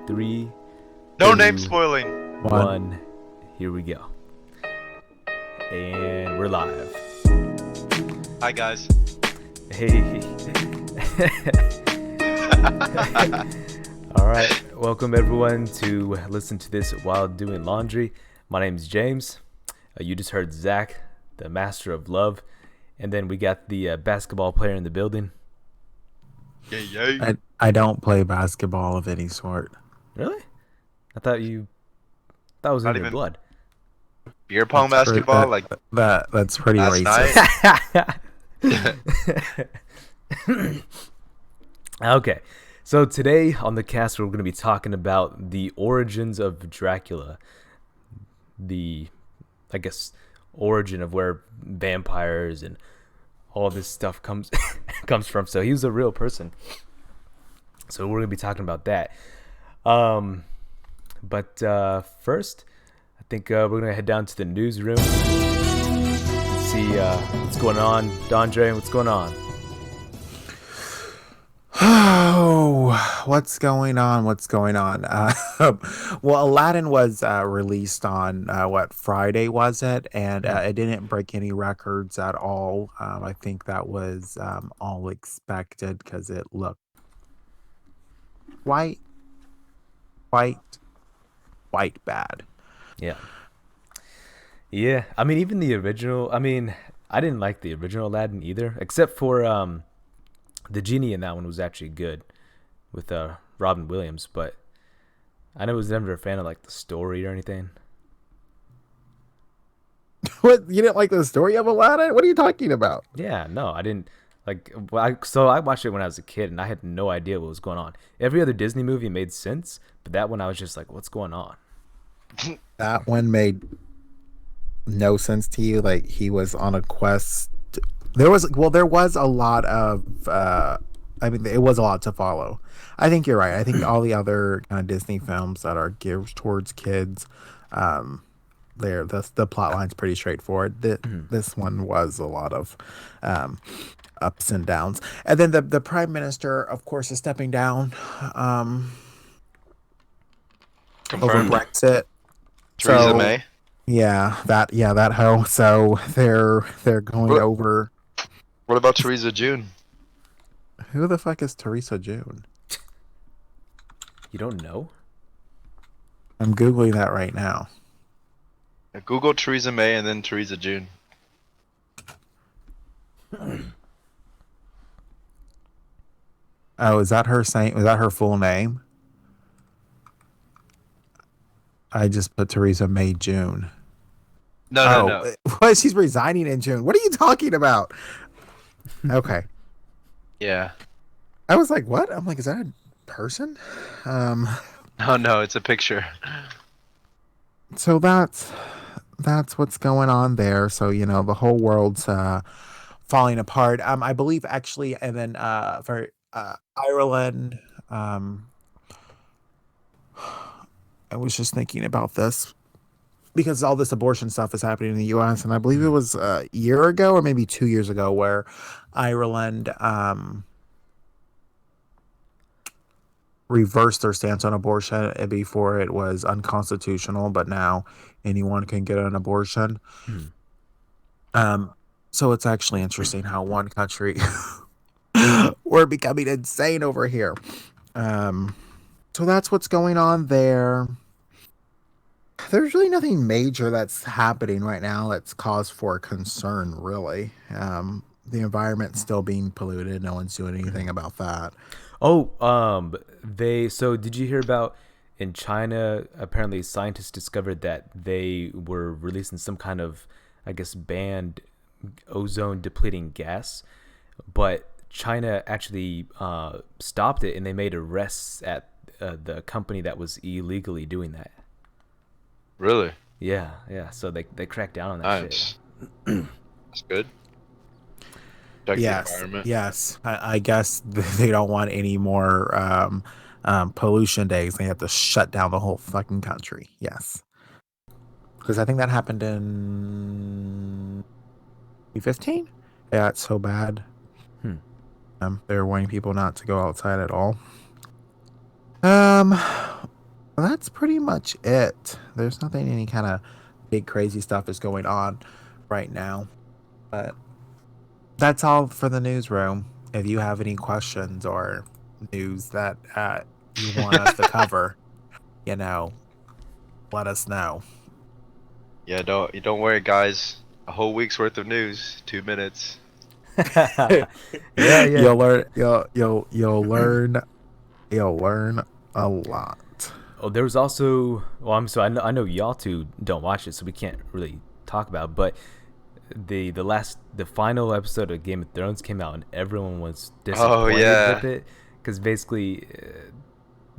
3, No name 2, spoiling. 1. Here we go. And we're live. Hi guys. Hey. Alright, welcome everyone to listen to this while doing laundry. My name is James. You just heard Zach, the master of love. And then we got the basketball player in the building. Yay. I don't play basketball of any sort. Really? I thought it was Not in your even blood. beer pong That's basketball like that's pretty last racist. night. Okay, so today on the cast we're going to be talking about the origins of Dracula, the, I guess, origin of where vampires and all this stuff comes from. So he was a real person. So we're going to be talking about that. But first, I think we're going to head down to the newsroom and see what's going on. Dondre, what's going on? Oh, what's going on? Well, Aladdin was released on Friday was it? And it didn't break any records at all. I think that was all expected because it looked quite bad. Yeah. I mean, even the original. I mean, I didn't like the original Aladdin either, except for the genie in that one was actually good with Robin Williams. But I was never a fan of like the story or anything. What, you didn't like the story of Aladdin? What are you talking about? Yeah, no, I didn't like. So I watched it when I was a kid, and I had no idea what was going on. Every other Disney movie made sense, but that one I was just like, "What's going on?" That one made no sense to you. Like he was on a quest. There was a lot of it was a lot to follow. I think you're right. I think all the other kind of Disney films that are geared towards kids, the plot line's pretty straightforward. This one was a lot of ups and downs. And then the prime minister, of course, is stepping down over Brexit. Theresa May. Yeah, that hoe. So they're going over. What about Theresa June? Who the fuck is Theresa June? You don't know? I'm Googling that right now. Google Theresa May and then Theresa June. Oh, is that her full name? I just put Theresa May June. No. What? She's resigning in June. What are you talking about? Okay. Yeah. I was like, what? I'm like, is that a person? No, it's a picture. So that's what's going on there. So, the whole world's falling apart. I believe actually, and then for Ireland, I was just thinking about this because all this abortion stuff is happening in the U.S. and I believe it was a year ago or maybe 2 years ago where Ireland reversed their stance on abortion. Before it was unconstitutional, but now anyone can get an abortion. So it's actually interesting how one country we're becoming insane over here. So that's what's going on there. There's really nothing major that's happening right now that's cause for concern, really. The environment's still being polluted. No one's doing anything about that. Oh, so did you hear about in China, apparently scientists discovered that they were releasing some kind of, I guess, banned ozone depleting gas, but China actually stopped it and they made arrests at the company that was illegally doing that. Really? Yeah. So they cracked down on that shit. That's good. Protect the environment. Yes. I guess they don't want any more pollution days. They have to shut down the whole fucking country. Yes. Because I think that happened in 2015. Yeah, it's so bad. They're warning people not to go outside at all. Well, that's pretty much it. There's nothing any kind of big crazy stuff is going on right now. But that's all for the newsroom. If you have any questions or news that you want us to cover, you know, let us know. Yeah, don't worry, guys. A whole week's worth of news, 2 minutes. Yeah, yeah. You'll learn a lot. Oh, there was also. Well, I know y'all two don't watch it, so we can't really talk about it, but the final episode of Game of Thrones came out, and everyone was disappointed yeah. with it because basically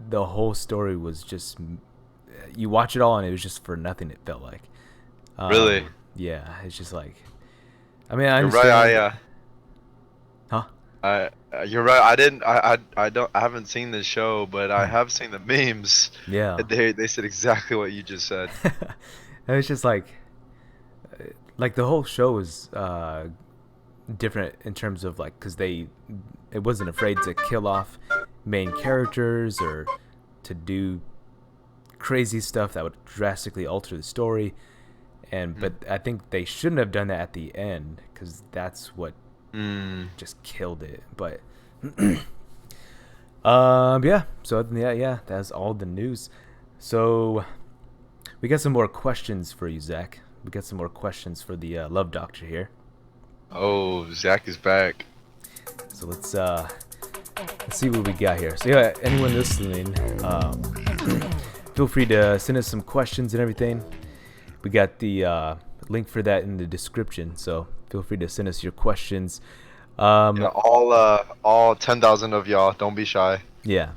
the whole story was just you watch it all, and it was just for nothing. It felt like. Really? Yeah, it's just like. I mean, I You're right. understand. Huh? You're right. I haven't seen the show, but I have seen the memes. Yeah. And they said exactly what you just said. And it's just like the whole show was different in terms of like because it wasn't afraid to kill off main characters or to do crazy stuff that would drastically alter the story. But I think they shouldn't have done that at the end because that's what just killed it. But yeah. So other than that, yeah, that's all the news. So we got some more questions for you, Zach. We got some more questions for the Love Doctor here. Oh, Zach is back. So let's see what we got here. So yeah, anyone listening, feel free to send us some questions and everything. We got the link for that in the description, so feel free to send us your questions. Yeah, all 10,000 of y'all, don't be shy. Yeah.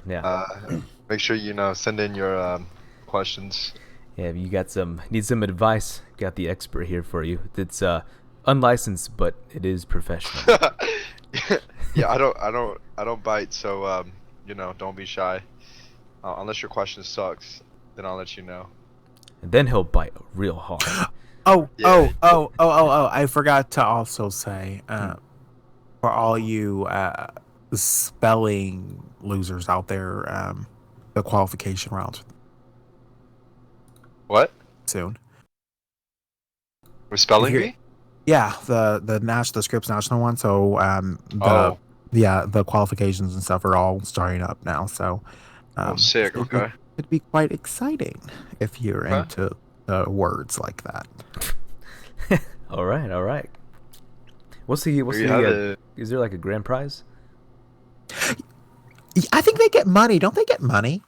Make sure send in your questions. Yeah, if you need some advice, got the expert here for you. It's unlicensed, but it is professional. Yeah, I don't bite, so don't be shy. Unless your question sucks, then I'll let you know. And then he'll bite real hard. Oh, I forgot to also say, for all you spelling losers out there, the qualification rounds. What? Soon. We're spelling bee? Yeah, the Scripps National one. So the qualifications and stuff are all starting up now. So sick. Okay. It'd be quite exciting if you're into words like that. All right. What's the is there like a grand prize? I think they get money. Don't they get money?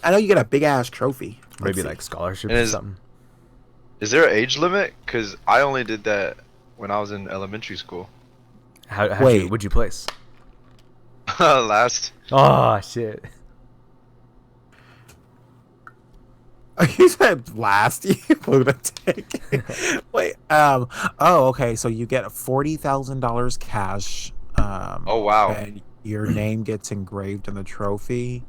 I know you get a big ass trophy. Maybe like scholarships or something. Is there an age limit? Because I only did that when I was in elementary school. What'd you place? Last. Oh shit. You said last, you lunatic. Wait. Okay. So you get $40,000 cash. Oh wow. And your name gets engraved in the trophy.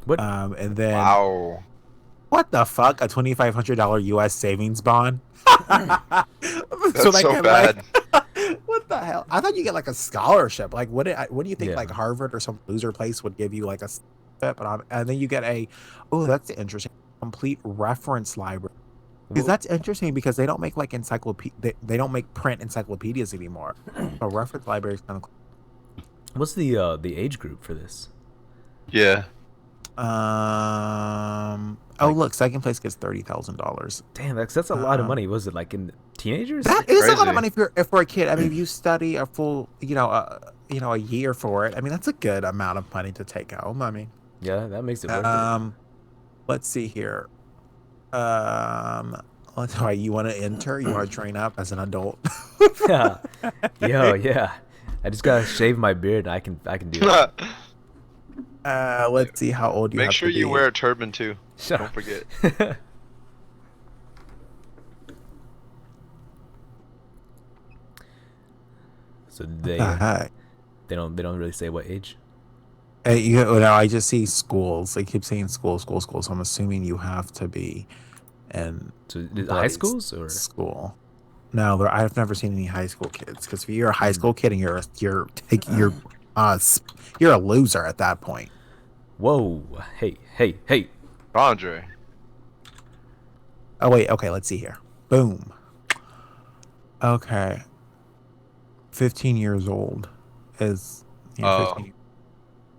What? And then. Wow. What the fuck? A $2,500 U.S. savings bond? That's so bad. What the hell? I thought you get like a scholarship. Like, what do you think? Like Harvard or some loser place would give you like a, and then you get that's interesting. Complete reference library. Because that's interesting because they don't make like they don't make print encyclopedias anymore. A reference library is kind of cool. What's the age group for this? Yeah. Look, second place gets $30,000. Damn, that's a lot of money. Was it like in teenagers? That is a lot of money for a kid. I mean, if you study a full, a year for it. I mean, that's a good amount of money to take home. I mean, yeah, that makes it worth it. Let's see here. You want to enter? You want to train up as an adult? Yeah. Yeah. I just gotta shave my beard, and I can do that. Let's see how old you have to be. Make sure you wear a turban too. Don't forget. So they don't really say what age. I just see schools. They keep saying school. So I'm assuming you have to be in high schools or school. No, I've never seen any high school kids. Because if you're a high school kid and you're a loser at that point. Whoa! Hey! Andre. Oh wait, okay, let's see here. Boom. Okay. 15 years old is Oh, 15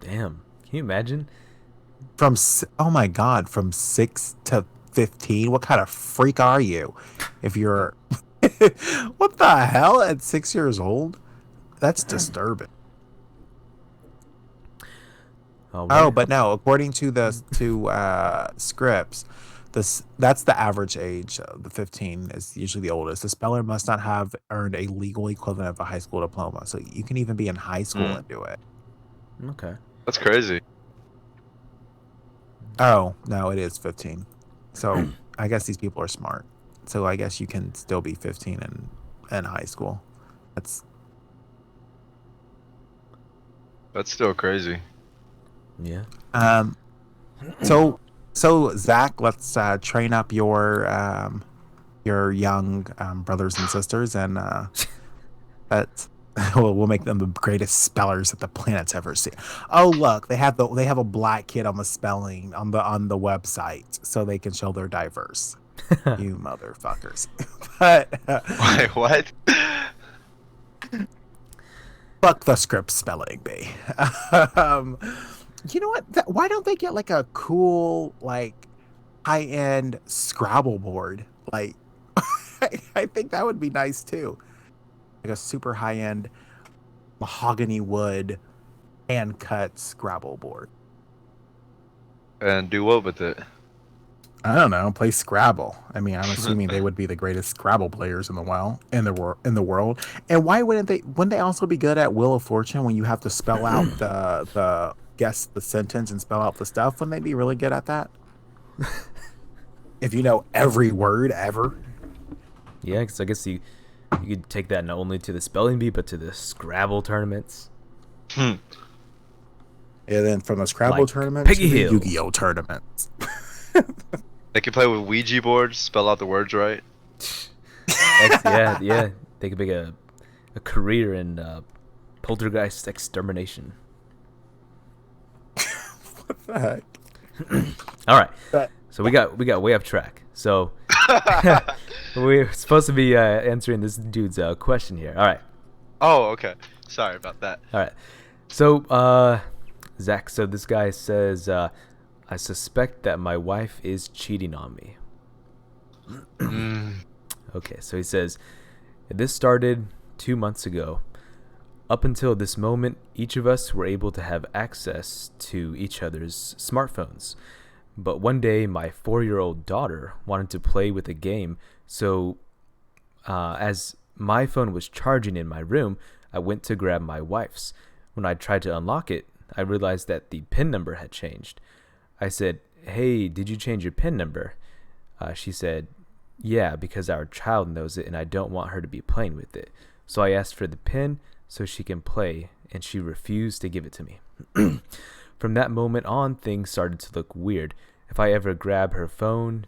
Damn. Can you imagine? oh my god, from 6 to 15. What kind of freak are you? If you're what the hell at 6 years old? That's disturbing. Oh, One. but no, according to the scripts, that's the average age. The 15 is usually the oldest. The speller must not have earned a legal equivalent of a high school diploma. So you can even be in high school and do it. Okay. that's crazy. Oh, no, it is 15. So I guess these people are smart. So I guess you can still be 15 in high school. That's That's still crazy. Yeah. so Zach, let's train up your young brothers and sisters, and that we'll make them the greatest spellers that the planet's ever seen. Oh, look, they have a black kid on the spelling on the website, so they can show they're diverse. You motherfuckers! But Wait, what? fuck the script spelling bee. You know what? Why don't they get like a cool like high end Scrabble board? Like, I think that would be nice too. Like a super high end mahogany wood hand cut Scrabble board. And do what with it? I don't know. Play Scrabble. I mean, I'm assuming they would be the greatest Scrabble players in the world. And why wouldn't they? Wouldn't they also be good at Wheel of Fortune when you have to spell out the guess the sentence and spell out the stuff? Wouldn't they be really good at that? If you know every word ever. Yeah, because I guess you could take that not only to the spelling bee but to the Scrabble tournaments. And then from the Scrabble Like tournaments to Piggy the Hill. Yu-Gi-Oh tournaments. They can play with Ouija boards, spell out the words right. Yeah. They could make a career in poltergeist extermination. What the heck? All right. But- So we got way off track. So we're supposed to be answering this dude's question here. All right. Oh, okay. Sorry about that. All right. So Zach, so this guy says I suspect that my wife is cheating on me. Okay, so he says, this started 2 months ago. Up until this moment, each of us were able to have access to each other's smartphones. But one day, my 4-year-old daughter wanted to play with a game, so as my phone was charging in my room, I went to grab my wife's. When I tried to unlock it, I realized that the PIN number had changed. I said, "Hey, did you change your PIN number?" She said, "Yeah, because our child knows it and I don't want her to be playing with it." So I asked for the PIN so she can play, and she refused to give it to me. From that moment on, things started to look weird. If I ever grabbed her phone,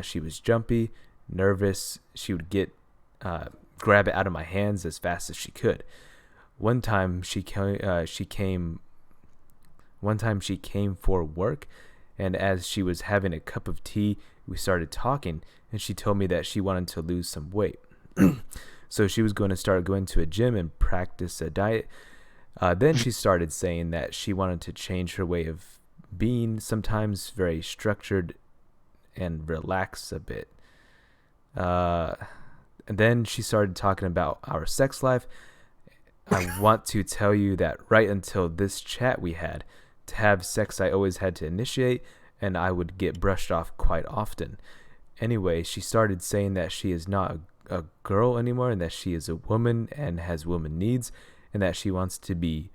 she was jumpy, nervous. She would grab it out of my hands as fast as she could. One time she came for work, and as she was having a cup of tea, we started talking, and she told me that she wanted to lose some weight. So she was going to start going to a gym and practice a diet. Then she started saying that she wanted to change her way of being, sometimes very structured and relax a bit. And then she started talking about our sex life. I want to tell you that right until this chat we had, to have sex I always had to initiate, and I would get brushed off quite often. Anyway, she started saying that she is not a girl anymore, and that she is a woman and has woman needs, and that she wants to be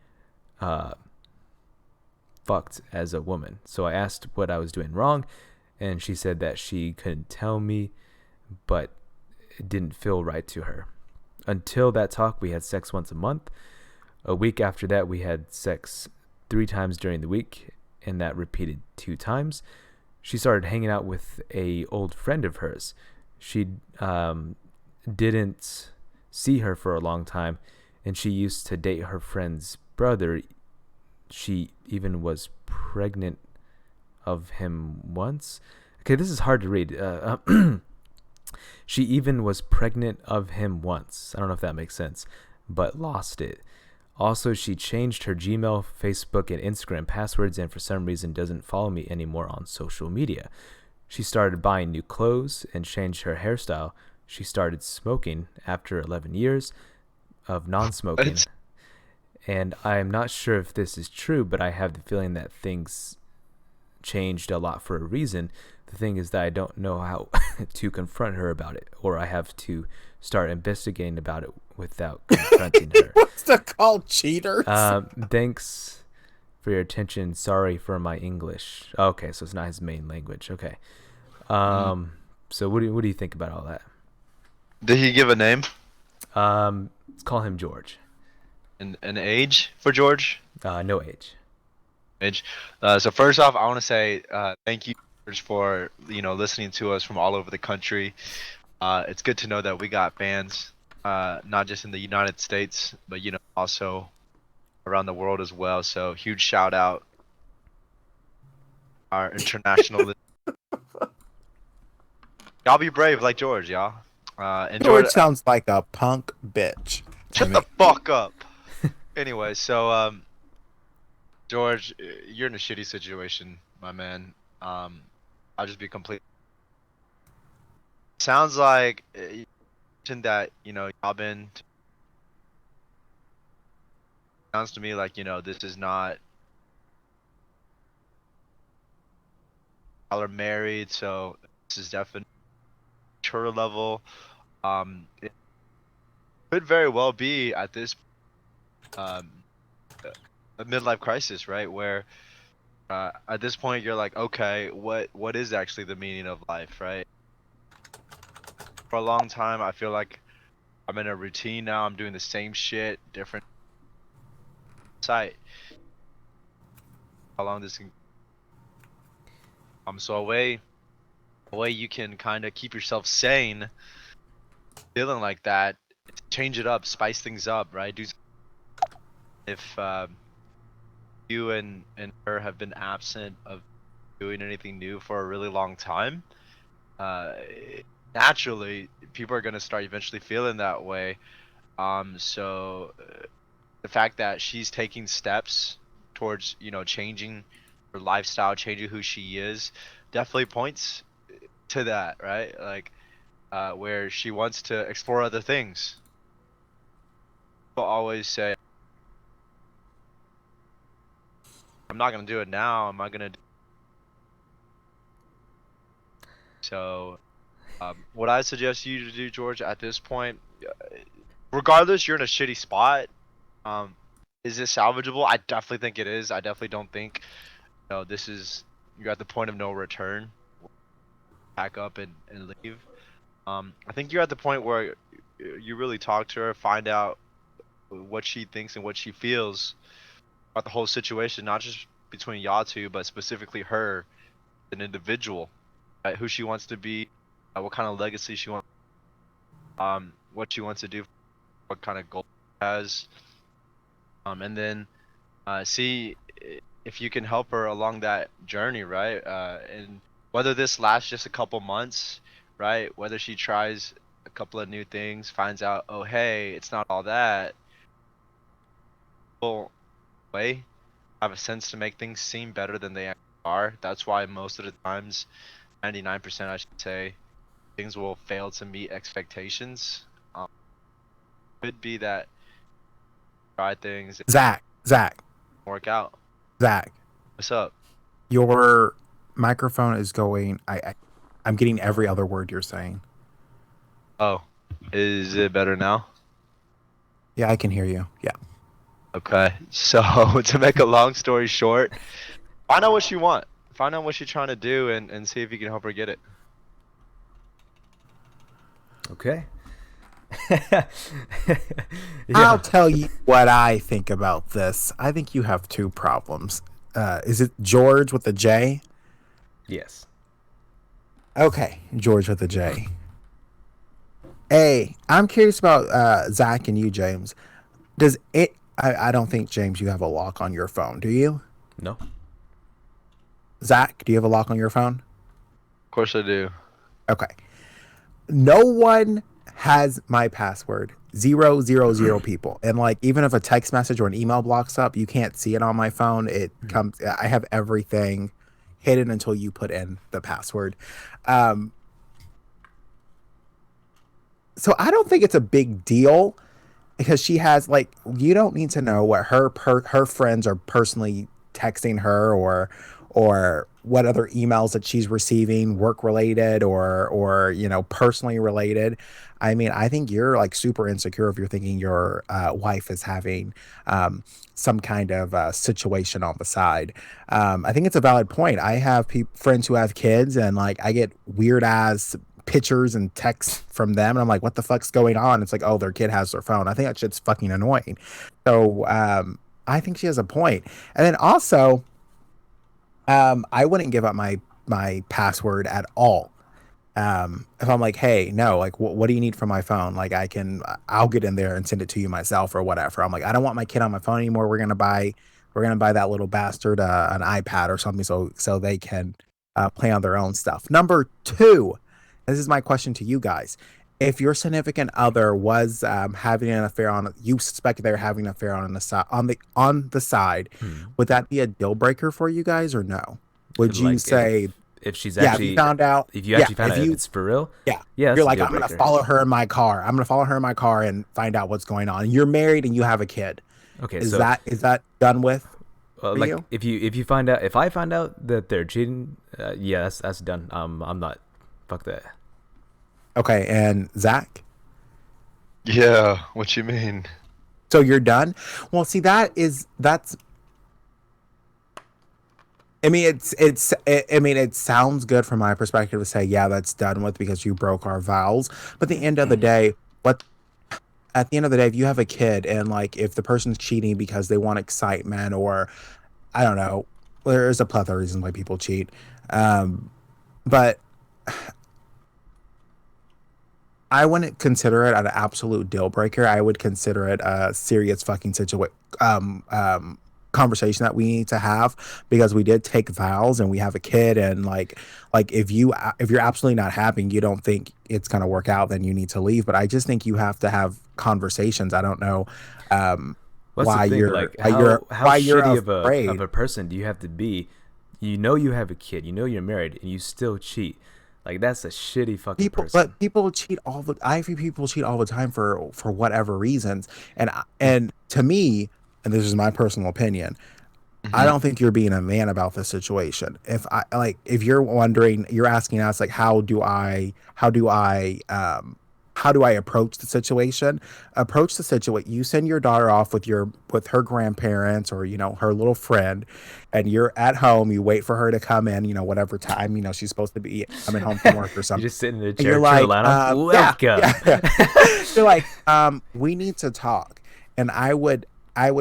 fucked as a woman. So I asked what I was doing wrong, and she said that she couldn't tell me, but it didn't feel right to her. Until that talk, we had sex once a month. A week after that, we had sex 3 times during the week, and that repeated 2 times. She started hanging out with a old friend of hers. She didn't see her for a long time, and she used to date her friend's brother. She even was pregnant of him once. Okay, this is hard to read. She even was pregnant of him once. I don't know if that makes sense, but lost it. Also, she changed her Gmail, Facebook, and Instagram passwords, and for some reason doesn't follow me anymore on social media. She started buying new clothes and changed her hairstyle. She started smoking after 11 years of non-smoking. And I'm not sure if this is true, but I have the feeling that things changed a lot for a reason. The thing is that I don't know how to confront her about it, or I have to start investigating about it without confronting her. What's that called? Cheaters? Thanks for your attention. Sorry for my English. Okay, so it's not his main language. Okay. So what do you think about all that? Did he give a name? Let's call him George. An age for George? No age. Age. So first off, I want to say thank you, George, for listening to us from all over the country. It's good to know that we got fans, not just in the United States, but also around the world as well. So huge shout out our international. Y'all be brave like George, y'all. And George sounds like a punk bitch. Shut the fuck up. Anyway, so George, you're in a shitty situation, my man. I'll just be complete. Sounds like you mentioned that y'all been. Sounds to me like this is not. Y'all are married, so this is definitely mature level. It could very well be at this a midlife crisis, right? Where at this point you're like, okay, what is actually the meaning of life, right? For a long time, I feel like I'm in a routine now. I'm doing the same shit, different site. How long this can so a way you can kind of keep yourself sane, feeling like that, change it up, spice things up, right? If you and her have been absent of doing anything new for a really long time, naturally people are going to start eventually feeling that way. So the fact that she's taking steps towards changing her lifestyle, changing who she is, definitely points to that, right? Like where she wants to explore other things. People always say, I'm not gonna do it now. Am I gonna do? So what I suggest you to do, George, at this point, regardless, you're in a shitty spot. Is it salvageable? I definitely think it is. I definitely don't think this is, you're at the point of no return. Pack up and leave. I think you're at the point where you really talk to her, find out what she thinks and what she feels about the whole situation, not just between y'all two, but specifically her, an individual, right? Who she wants to be, what kind of legacy she wants, what she wants to do, what kind of goal she has, and then see if you can help her along that journey, right? And whether this lasts just a couple months, right? Whether she tries a couple of new things, finds out, oh hey, it's not all that. Well, way have a sense to make things seem better than they actually are. That's why most of the times, 99% I should say, things will fail to meet expectations. Could be that try things. Zach. Work out. Zach. What's up? Your microphone is going. I'm getting every other word you're saying. Oh, is it better now? Yeah, I can hear you. Yeah. Okay, so to make a long story short, find out what you want. Find out what she's trying to do and see if you can help her get it. Okay. I'll tell you what I think about this. I think you have two problems. Is it George with a J? Yes. Okay, George with a J. I'm curious about Zach and you, James. Does it? I don't think, James, you have a lock on your phone, do you? No. Zach, do you have a lock on your phone? Of course I do. Okay. No one has my password. 000 people. And like, even if a text message or an email blocks up, you can't see it on my phone. It comes, I have everything hidden until you put in the password. So I don't think it's a big deal because she has like, you don't need to know what her friends are personally texting her or what other emails that she's receiving, work related or personally related. I mean, I think you're like super insecure if you're thinking your wife is having some kind of situation on the side. I think it's a valid point. I have friends who have kids, and like I get weird ass pictures and texts from them, and I'm like, what the fuck's going on? It's like, oh, their kid has their phone. I think that shit's fucking annoying. So I think she has a point. And then also, I wouldn't give up my password at all. If I'm like, hey, no, like, what do you need from my phone? Like, I'll get in there and send it to you myself or whatever. I'm like, I don't want my kid on my phone anymore. We're gonna buy that little bastard an iPad or something so they can play on their own stuff. Number two, this is my question to you guys. If your significant other was having an affair you suspect they're having an affair on the side, would that be a deal breaker for you guys or no? Would you Like say, if she's yeah, actually if you found out, if you actually found out if if you, it's for real, yeah, yeah, that's you're a like, deal I'm gonna breaker. follow her in my car. I'm gonna follow her in my car and find out what's going on. You're married and you have a kid. Okay, Is so that done with for like you? if I find out that they're cheating, yeah, that's done. I'm not. Fuck that. Okay, and Zach, Yeah, what you mean? so you're done. Well, see, that's. I mean, it sounds good from my perspective to say, yeah, that's done with because you broke our vows. But at the end of the day, what at the end of the day, if you have a kid and like if the person's cheating because they want excitement or I don't know, there's a plethora of reasons why people cheat. But I wouldn't consider it an absolute deal breaker. I would consider it a serious fucking situation, conversation that we need to have because we did take vows and we have a kid and like if you're absolutely not happy, you don't think it's gonna work out, then you need to leave. But I just think you have to have conversations. I don't know What's the why thing? you're Like why you're how why you're shitty of afraid. a person do you have to be? You know you have a kid. You know you're married, and you still cheat. Like that's a shitty fucking person. People cheat I think people cheat all the time for whatever reasons. And to me, and this is my personal opinion, I Hmm. don't think you're being a man about the situation. If you're wondering, you're asking us like, how do I approach the situation? Approach the situation. You send your daughter off with her grandparents or her little friend, and you're at home. You wait for her to come in. Whatever time she's supposed to be coming home from work or You something. just sit in the And you're chair, turn the like, light on. yeah, Welcome. yeah. You're like, we need to talk. And I would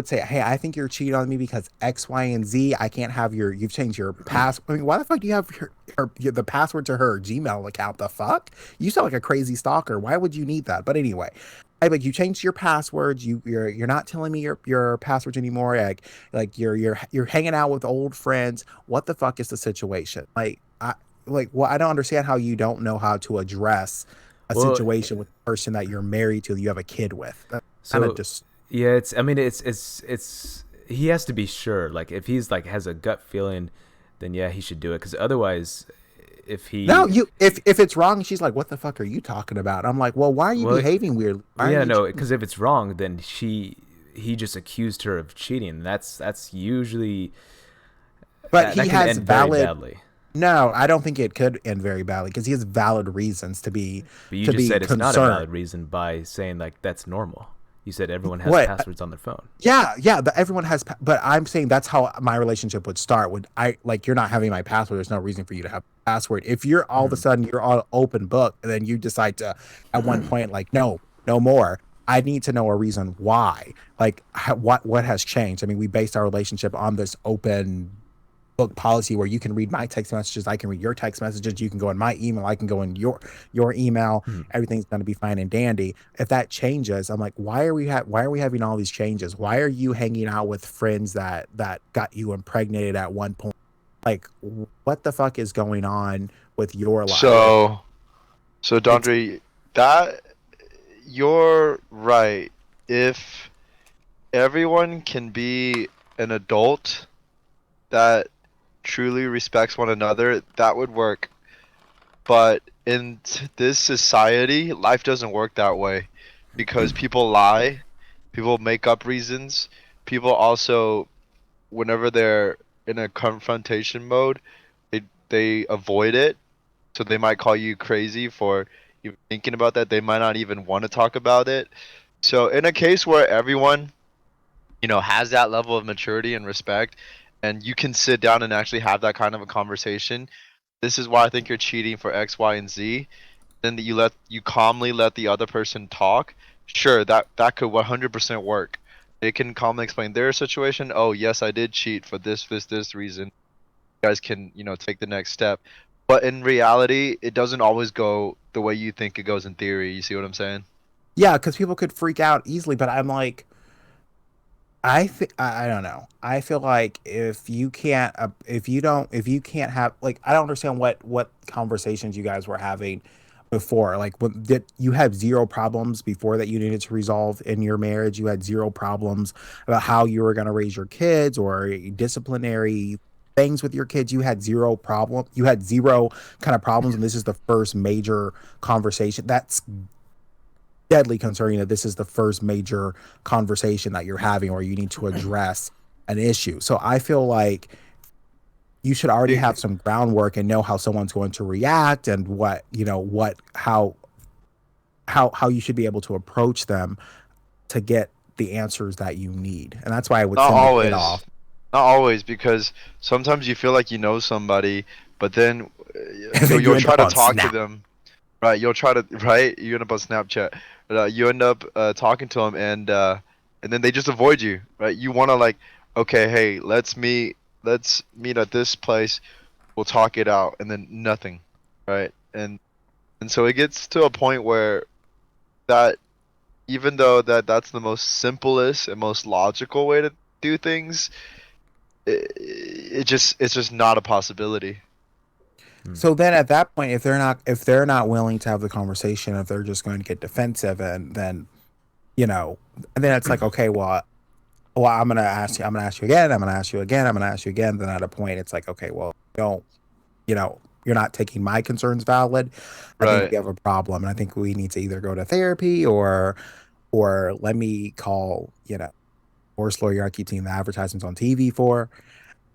say, hey, I think you're cheating on me because X, Y, and Z. I can't have you've changed your pass. I mean, why the fuck do you have the password to her Gmail account? The fuck? You sound like a crazy stalker. Why would you need that? But anyway, I like you changed your passwords. You're not telling me your passwords anymore. Like you're hanging out with old friends. What the fuck is the situation? Well, I don't understand how you don't know how to address a Well, situation with the person that you're married to, that you have a kid with. That's kind of so just yeah, it's. I mean, it's. He has to be sure. Like if he's like has a gut feeling, then yeah, he should do it. Because otherwise, if no, he if it's wrong, she's like, "What the fuck are you talking about?" I'm like, "Well, why are you well, behaving weirdly? Why well, are yeah, you no, cheating?" because if it's wrong, then he just accused her of cheating. That's usually But that he can has end very valid. badly. No, I don't think it could end very badly because he has valid reasons to be But you to just be said it's not a concerned. valid reason by saying like that's normal. You said everyone has What? passwords on their phone. Yeah, yeah. Everyone has, but I'm saying that's how my relationship would start. Would I like you're not having my password? There's no reason for you to have a password. If you're all of a Mhm. sudden you're all open book, and then you decide to at one point like no, no more. I need to know a reason why. Like what has changed? I mean, we based our relationship on this open book policy where you can read my text messages, I can read your text messages, you can go in my email, I can go in your email, Mhm. everything's going to be fine and dandy. If that changes, I'm like, why are we having all these changes? Why are you hanging out with friends that got you impregnated at one point? Like, what the fuck is going on with your life? So Dondre, that you're right. If everyone can be an adult that truly respects one another, that would work. But in this society, life doesn't work that way because people lie, people make up reasons, people also, whenever they're in a confrontation mode, they avoid it. So they might call you crazy for even thinking about that. They might not even want to talk about it. So in a case where everyone, has that level of maturity and respect, and you can sit down and actually have that kind of a conversation, this is why I think you're cheating for X, Y, and Z. Then you calmly let the other person talk. Sure, that could 100% work. They can calmly explain their situation. Oh, yes, I did cheat for this reason. You guys can, take the next step. But in reality, it doesn't always go the way you think it goes in theory. You see what I'm saying? Yeah, because people could freak out easily, but I'm like, I don't know. I feel like if you can't, if you can't have, like, I don't understand what conversations you guys were having before. Like, did you have zero problems before that you needed to resolve in your marriage? You had zero problems about how you were going to raise your kids or disciplinary things with your kids. You had zero problem. You had zero kind of problems, and this is the first major conversation. That's deadly concerning that this is the first major conversation that you're having or you need to address an issue. So I feel like you should already have some groundwork and know how someone's going to react and how you should be able to approach them to get the answers that you need. And that's why I would Not send the kid always. off. Not always, because sometimes you feel like you know somebody, but then And then you you'll end try up to on talk to Snap. them. Right, you'll try to right. You end up on Snapchat. You end up talking to them, and then they just avoid you. Right, you want to like, okay, hey, let's meet at this place. We'll talk it out, and then nothing. Right, and so it gets to a point where that even though that's the most simplest and most logical way to do things, it's just not a possibility. So then at that point, if they're not willing to have the conversation, if they're just going to get defensive and then, and then it's like, okay, well, I'm gonna ask you again, I'm gonna ask you again, I'm gonna ask you again. Then at a point it's like, okay, well, don't, you're not taking my concerns valid. I think Right. we have a problem. And I think we need to either go to therapy or let me call, horse lawyer I keep seeing the advertisements on TV for.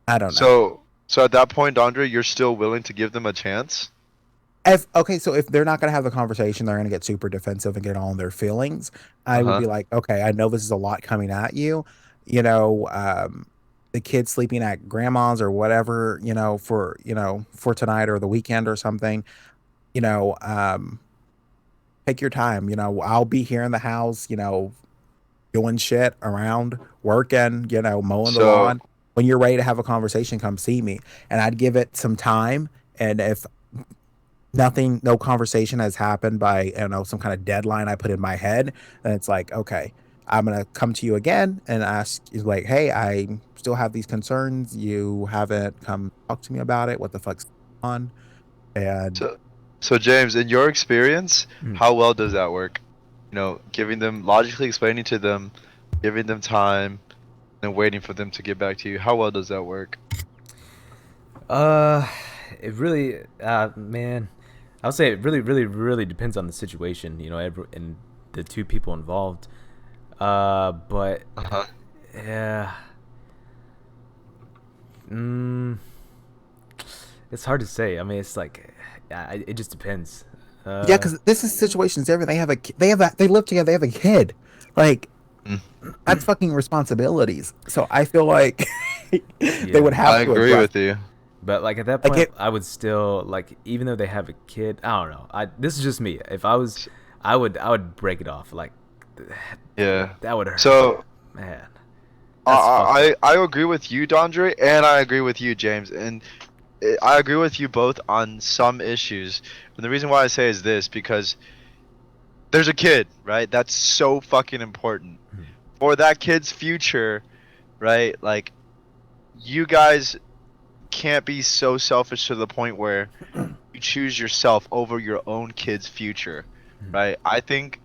I don't know. So at that point, Andre, you're still willing to give them a chance? If okay, so if they're not going to have the conversation, they're going to get super defensive and get all in their feelings. I would Uh-huh. be like, okay, I know this is a lot coming at you. You know, the kids sleeping at grandma's or whatever. For tonight or the weekend or something. You know, um, Take your time. I'll be here in the house. Doing shit around, working. Mowing the So, lawn. When you're ready to have a conversation, come see me. And I'd give it some time. And if no conversation has happened by, I don't know, some kind of deadline I put in my head, and it's like, okay, I'm gonna come to you again and ask you, like, hey, I still have these concerns. You haven't come talk to me about it. What the fuck's on? And so, so James, in your experience, Mm. how well does that work? Giving them logically explaining to them, giving them time, and waiting for them to get back to you. How well does that work? Uh, it really, man, I would say it really, really, really depends on the situation. And the two people involved. But Uh-huh. yeah, mm, it's hard to say. I mean, it's like, it just depends. yeah, Uh, because this is situations. Everything they live together. They have a kid. Like, Mm. that's fucking responsibilities. So I feel like they yeah. would have I to agree address. with you. But like at that Like point, it. I would still like, even though they have a kid. I don't know. This is just me. If I was, S- I would break it off. Like Yeah. that would hurt. So Man, I that's fucked up. I agree with you, Dondre, and I agree with you, James, and I agree with you both on some issues. And the reason why I say is this because there's a kid, right? That's so fucking important Mhm. for that kid's future, right? Like you guys can't be so selfish to the point where you choose yourself over your own kid's future, right? I think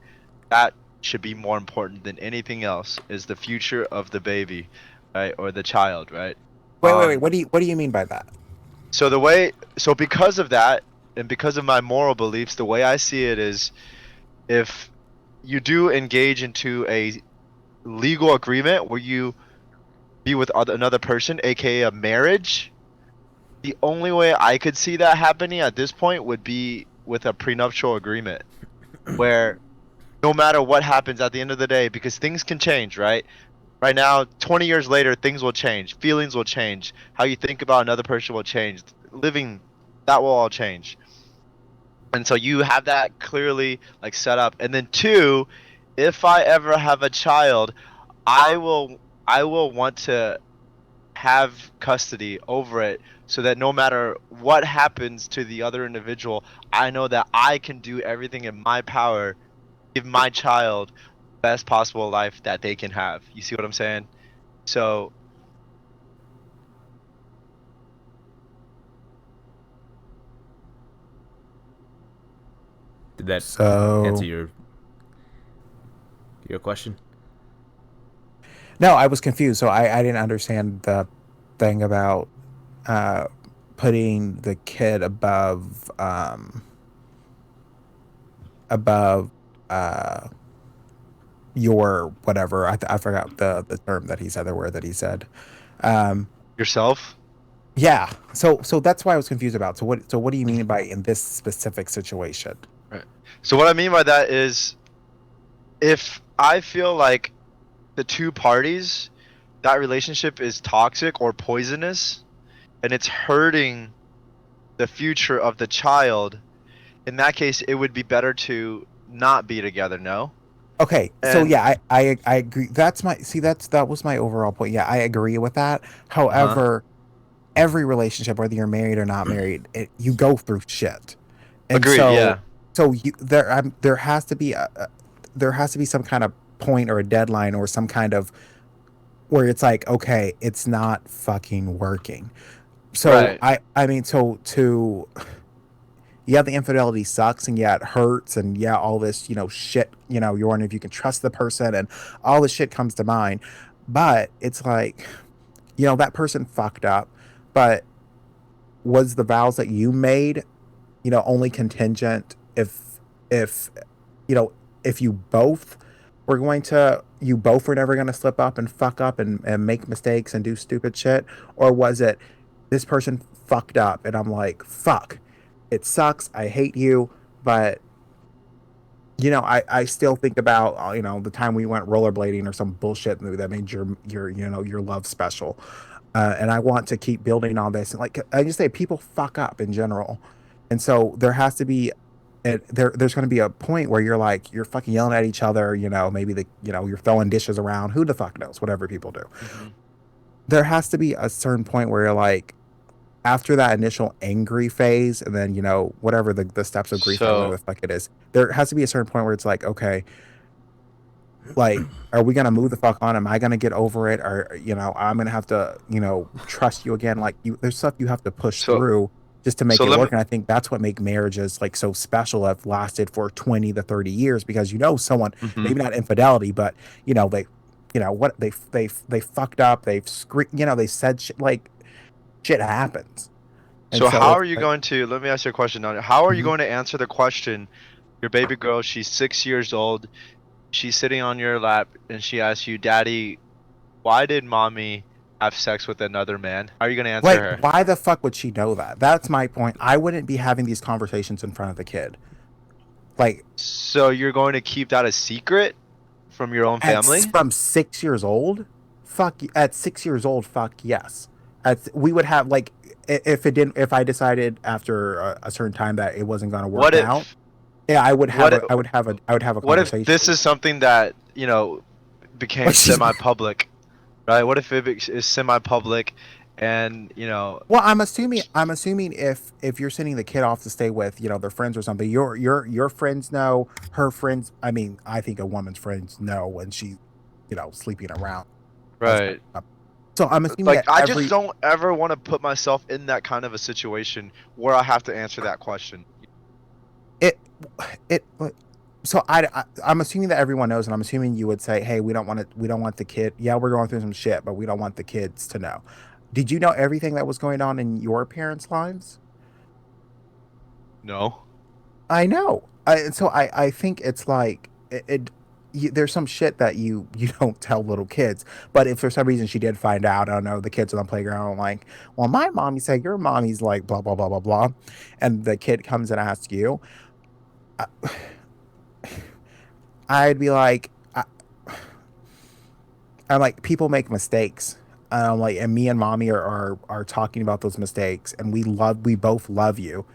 that should be more important than anything else is the future of the baby, right? Or the child, right? Wait. Um, What do you mean by that? so because of that, and because of my moral beliefs, the way I see it is if you do engage into a legal agreement where you be with another person, aka a marriage, the only way I could see that happening at this point would be with a prenuptial agreement where no matter what happens at the end of the day, because things can change, right? Right now, 20 years later, things will change. Feelings will change. How you think about another person will change. Living, that will all change. And so you have that clearly like set up. And then two, if I ever have a child, I will I will want to have custody over it so that no matter what happens to the other individual, I know that I can do everything in my power to give my child the best possible life that they can have. You see what I'm saying? So, Did that answer So your question? no, I was confused. So I didn't understand the thing about uh, putting the kid above uh, your whatever. I forgot the term that he said, the word that he said. Um, yourself? yeah. So that's why I was confused about. So what do you mean by in this specific situation? Right. So what I mean by that is if I feel like the two parties, that relationship is toxic or poisonous and it's hurting the future of the child, in that case, it would be better to not be together, no? Okay, so And, yeah, I agree. That was my overall point. Yeah, I agree with that. uh-huh. However, every relationship, whether you're married or not married, you go through shit, and Agreed, so yeah. there has to be there has to be some kind of point or a deadline or some kind of where it's like, okay, it's not fucking working. So Right. I mean, so to yeah, the infidelity sucks, and yeah, it hurts, and yeah, all this, shit, you're wondering if you can trust the person, and all this shit comes to mind. But it's like, that person fucked up, but was the vows that you made, only contingent if, you know, if you both were never going to slip up and fuck up and make mistakes and do stupid shit? Or was it this person fucked up and I'm like, fuck, it sucks. I hate you. But, I still think about, the time we went rollerblading or some bullshit movie that made your love special. And I want to keep building on this. And like I just say, people fuck up in general. And so there has to be there's going to be a point where you're fucking yelling at each other, maybe you're throwing dishes around, who the fuck knows, whatever people do. Hmm. There has to be a certain point where you're like, after that initial angry phase, and then, whatever the steps of grief or whatever So, the fuck it is, there has to be a certain point where it's like, okay, like, are we gonna move the fuck on? Am I gonna get over it? Or, I'm gonna have to, trust you again. Like, there's stuff you have to push so, through just to make so it let me, work. And I think that's what make marriages like so special, have lasted for 20 to 30 years, because someone, hmm. maybe not infidelity, but they, what they fucked up, they've screamed, they said shit, like, shit happens. And So so how it's are you like, going to, let me ask you a question now. How are you mhm. going to answer the question, your baby girl, she's 6 years old, she's sitting on your lap, and she asks you, Daddy, why did mommy have sex with another man? How are you going to answer Like, her? why the fuck would she know that? That's my point. I wouldn't be having these conversations in front of the kid. Like, So you're going to keep that a secret from your own family? from 6 years old, at 6 years old, fuck yes. We would have, like, if I decided after a certain time that it wasn't going to What work out, if, yeah, what if, I would have a what if conversation. this is something that, became Like, she's semi-public, right? What if is semi-public and, well, I'm assuming if you're sending the kid off to stay with, their friends or something, your friends know, her friends. I mean, I think a woman's friends know when she, sleeping around. Husband. right. So I'm assuming Like, that I just don't ever want to put myself in that kind of a situation where I have to answer that question. it it so I'm assuming that everyone knows, and I'm assuming you would say, hey, we don't want the kid. Yeah, we're going through some shit, but we don't want the kids to know. Did you know everything that was going on in your parents' lives? No. I know. I think it's like there's some shit that you don't tell little kids. But if for some reason she did find out, I don't know, the kids on the playground like, well, my mommy said your mommy's like blah blah blah blah blah, and the kid comes and asks you, I, I'd be like, I'm like, people make mistakes. Like, and me and mommy are talking about those mistakes, and we both love you.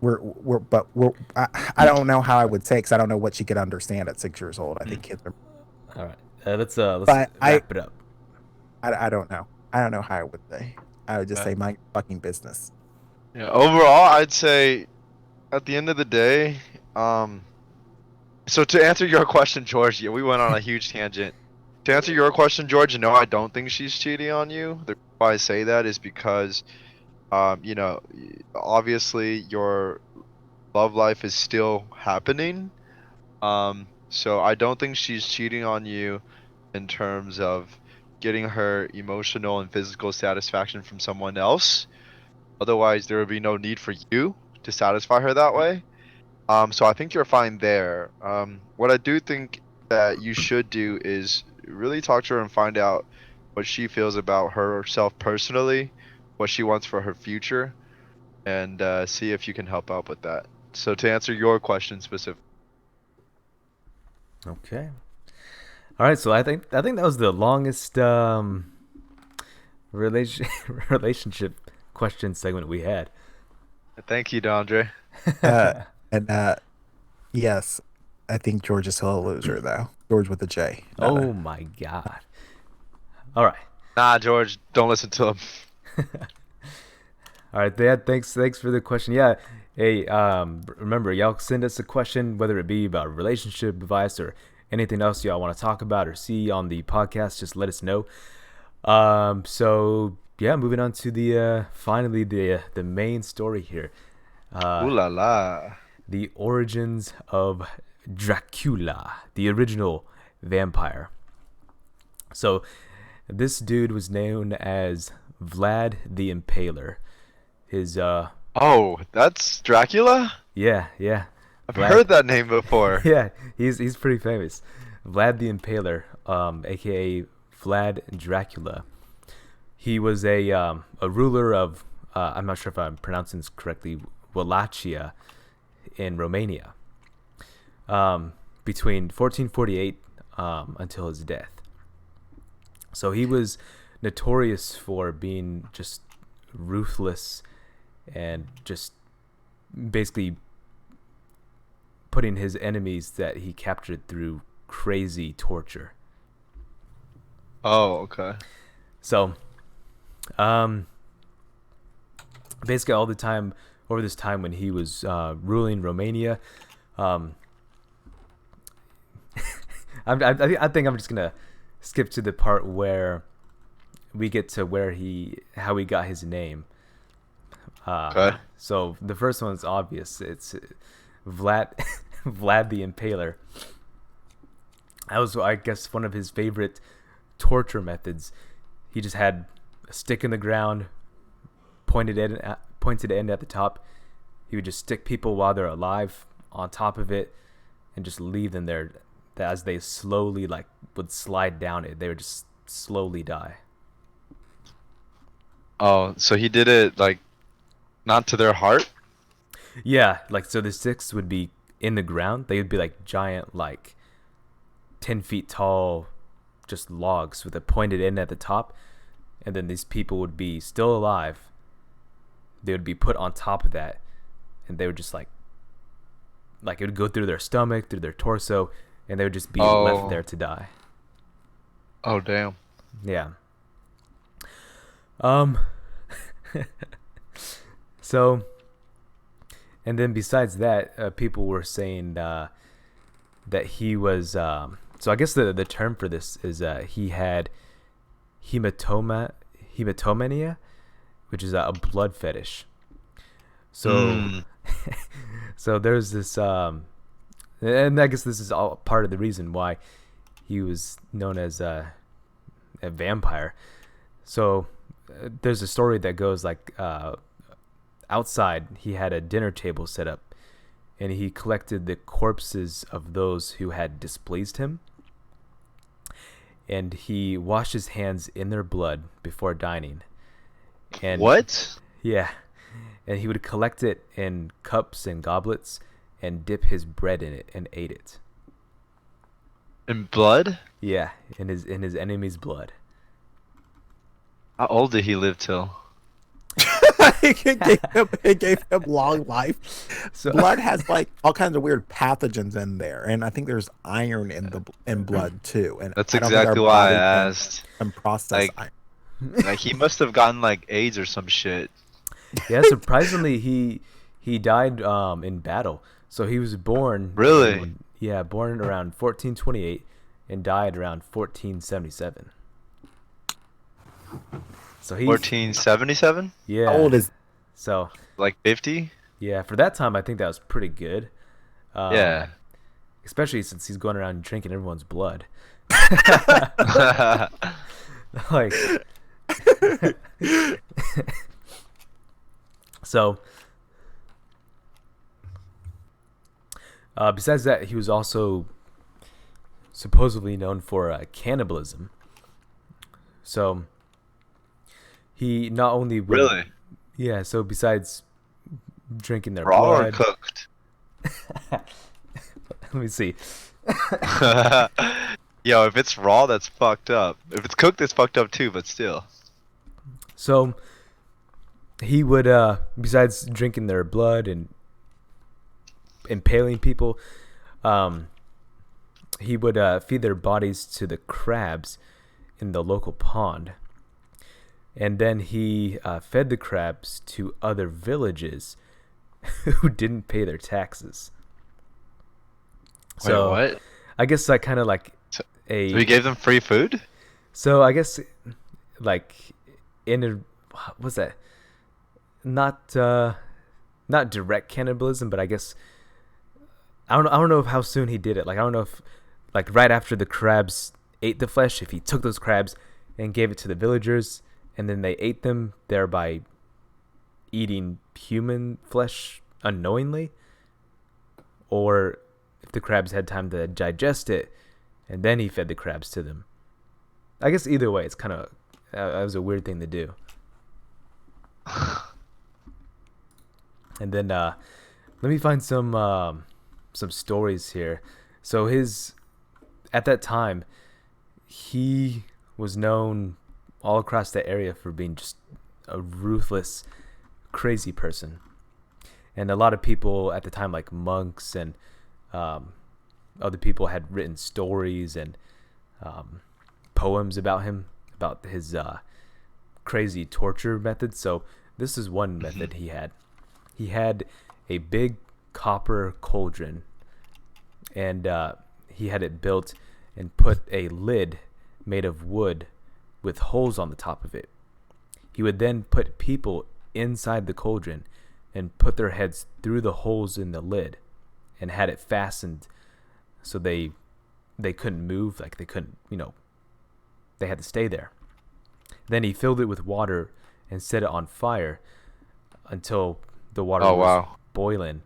I don't know how I would say, because I don't know what she could understand at 6 years old. I think kids are. All right, let's But wrap it up. I don't know. I don't know how I would say. I would just say my fucking business. Yeah. Overall, I'd say, at the end of the day, so to answer your question, George, yeah, we went on a huge tangent. To answer your question, George, no, I don't think she's cheating on you. The reason why I say that is because, you know, obviously your love life is still happening. So I don't think she's cheating on you in terms of getting her emotional and physical satisfaction from someone else. Otherwise, there would be no need for you to satisfy her that way. So I think you're fine there. What I do think that you should do is really talk to her and find out what she feels about herself personally, what she wants for her future, and see if you can help out with that. So to answer your question specifically. Okay. All right. So I think that was the longest relation relationship question segment we had. Thank you, Dondre. And yes, I think George is still a loser though. George with a J. Oh my God. All right. Nah, George, don't listen to him. All right, Dad. Thanks for the question. Yeah. Hey, remember, y'all send us a question, whether it be about relationship advice or anything else y'all want to talk about or see on the podcast. Just let us know. So yeah, moving on to the finally the main story here. Ooh la la. The origins of Dracula, the original vampire. So this dude was known as Vlad the Impaler. His Oh, that's Dracula? yeah. I've heard that name before. Yeah, he's pretty famous. Vlad the Impaler, aka Vlad Dracula. He was a ruler of I'm not sure if I'm pronouncing this correctly, Wallachia in Romania. Between 1448 until his death. So he was notorious for being just ruthless and just basically putting his enemies that he captured through crazy torture. Oh, okay. So, basically all the time, over this time when he was ruling Romania, I think I'm just gonna skip to the part where we get to how he got his name. Okay. So the first one's obvious. It's Vlad Vlad the Impaler. That was, I guess, one of his favorite torture methods. He just had a stick in the ground, pointed end at the top. He would just stick people while they're alive on top of it, and just leave them there. As they slowly would slide down it, they would just slowly die. Oh, so he did it not to their heart? Yeah, so the sticks would be in the ground. They would be giant, 10 feet tall, just logs with a pointed end at the top. And then these people would be still alive. They would be put on top of that. And they would just it would go through their stomach, through their torso, and they would just be left there to die. Oh, damn. Yeah. So, and then besides that, people were saying that he was. So I guess the term for this is he had hematomania, which is a blood fetish. So so there's this and I guess this is all part of the reason why he was known as a vampire. So there's a story that goes like outside he had a dinner table set up, and he collected the corpses of those who had displeased him, and he washed his hands in their blood before dining. And What? yeah, and he would collect it in cups and goblets and dip his bread in it and ate it. In blood? Yeah, in his enemy's blood. How old did he live till? it gave him long life. So Blood has like all kinds of weird pathogens in there, and I think there's iron in blood too. And That's I don't think our exactly why I body asked. can process Like- iron. Like he must have gotten like AIDS or some shit. yeah, surprisingly he died in battle. So he was born Really? born around 1428 and died around 1477. So he 1477? yeah. How old is? So Like 50? yeah, for that time I think that was pretty good. Yeah. Especially since he's going around drinking everyone's blood. Like so besides that, he was also supposedly known for cannibalism. So he not only would, Really? yeah, so besides drinking their Raw or blood, cooked? let me see. Yo, if it's raw, that's fucked up. If it's cooked, it's fucked up too, but still. So he would, besides drinking their blood and impaling people, he would feed their bodies to the crabs in the local pond. And then he fed the crabs to other villages who didn't pay their taxes. So Wait, what? I guess like kind of like So a. we gave them free food? So I guess like in a what's that? Not direct cannibalism, but I guess I don't know how soon he did it. Like I don't know if like right after the crabs ate the flesh, if he took those crabs and gave it to the villagers and then they ate them, thereby eating human flesh unknowingly, or if the crabs had time to digest it and then he fed the crabs to them. I guess either way, it's kind of that was a weird thing to do. And then let me find some stories here. So at that time, he was known all across the area for being just a ruthless, crazy person. And a lot of people at the time, like monks and other people, had written stories and poems about him, about his crazy torture methods. So this is one method he had. He had a big copper cauldron, and he had it built and put a lid made of wood with holes on the top of it. He would then put people inside the cauldron and put their heads through the holes in the lid and had it fastened so they couldn't move, like they couldn't, they had to stay there. Then he filled it with water and set it on fire until the water was boiling,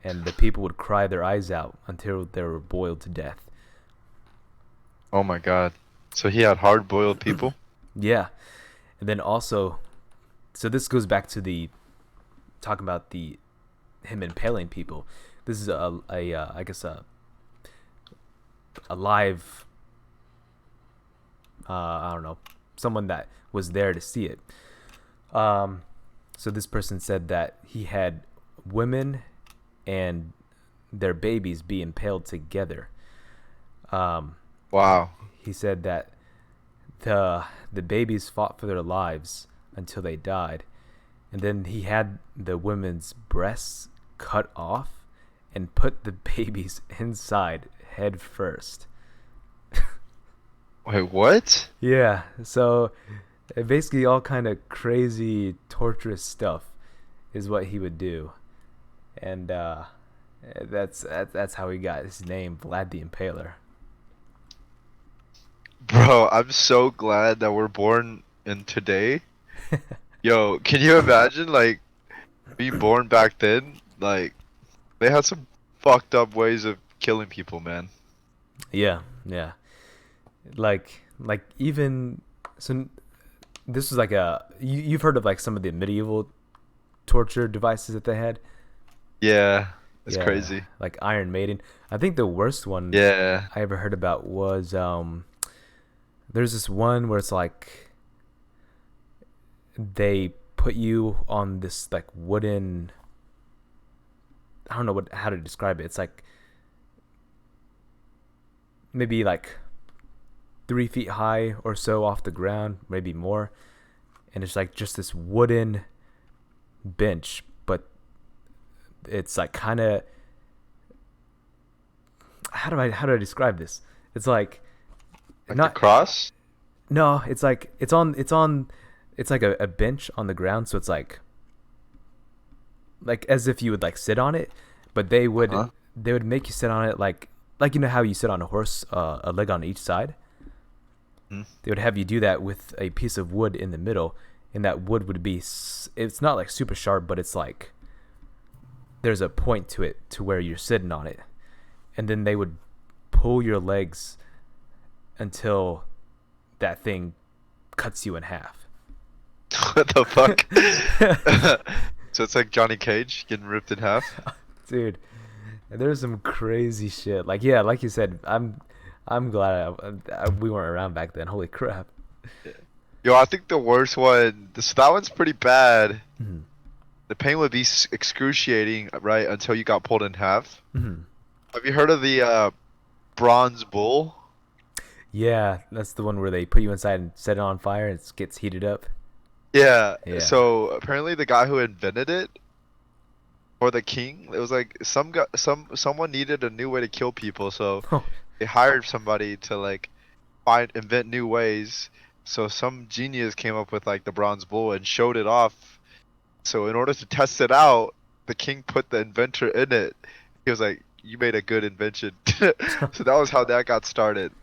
and the people would cry their eyes out until they were boiled to death. Oh my god. So he had hard-boiled people? Yeah. And then also, so this goes back to talking about him impaling people. This is I guess a live, I don't know, someone that was there to see it. So this person said that he had women and their babies be impaled together. Wow. He said that the babies fought for their lives until they died, and then he had the women's breasts cut off and put the babies inside head first. Wait, what? Yeah, so basically all kind of crazy, torturous stuff is what he would do, and that's how he got his name, Vlad the Impaler. Bro, I'm so glad that we're born in today. Yo, can you imagine like being born back then? Like they had some fucked up ways of killing people, man. Yeah, yeah. Like even so, this was like you've heard of like some of the medieval torture devices that they had. Yeah, it's Yeah, crazy. like Iron Maiden. I think the worst one Yeah. I ever heard about was there's this one where it's like they put you on this like wooden, I don't know how to describe it. It's like maybe like 3 feet high or so off the ground, maybe more, and it's like just this wooden bench, but it's like kind of, how do I describe this? It's like Like the not cross? no, it's like it's like a bench on the ground, so it's like as if you would like sit on it, but Uh-huh. they would make you sit on it like you know how you sit on a horse, a leg on each side. Hmm. They would have you do that with a piece of wood in the middle, and that wood would be it's not like super sharp, but it's like there's a point to it to where you're sitting on it, and then they would pull your legs until that thing cuts you in half. What the fuck? So it's like Johnny Cage getting ripped in half. Dude, there's some crazy shit. Like yeah, like you said, I'm glad we weren't around back then. Holy crap. Yo, I think the worst one. That one's pretty bad. Mhm. The pain would be excruciating, right, until you got pulled in half. Mhm. Have you heard of the bronze bull? Yeah, that's the one where they put you inside and set it on fire and it gets heated up. Yeah. Yeah. So apparently the guy who invented it, or the king, it was like someone needed a new way to kill people, so they hired somebody to like invent new ways. So some genius came up with like the bronze bull and showed it off. So in order to test it out, the king put the inventor in it. He was like, "You made a good invention." So that was how that got started.